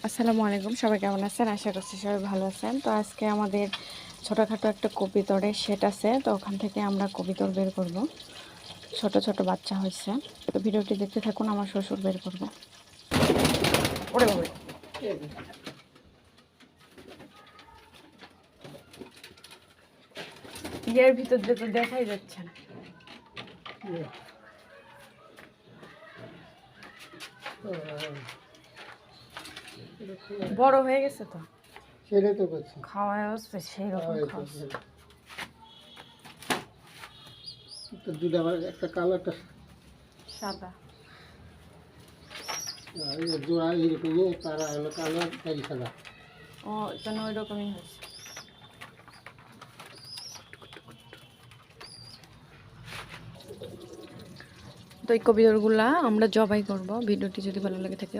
আসসালামু আলাইকুম, সবাই কেমন আছেন? আশা করছি সবাই ভালো আছেন। তো আজকে আমাদের ছোটোখাটো একটা কবিতরের সেট আছে, তো ওখান থেকে আমরা কবিতর বের করব। ছোট ছোট বাচ্চা হয়েছে, তো ভিডিওটি দেখতে থাকুন। আমার শ্বশুর বের করবো। ওরে বাবা, ইয়ের ভিতর দিয়ে তো দেখাই যাচ্ছে না। বড় হয়ে গেছে তো, সেটাই তো করছি। খাওয়া হচ্ছে সেই রকম খাওয়া। তো দুটো আবার একটা কালো একটা সাদা জোড়া এইরকমই, তারা হলো কালো তাই সাদা। ও যেন ওই রকমই হয়েছে। তো এই কবিতরগুলা আমরা জবাই করব। ভিডিওটি যদি ভালো লাগে থাকে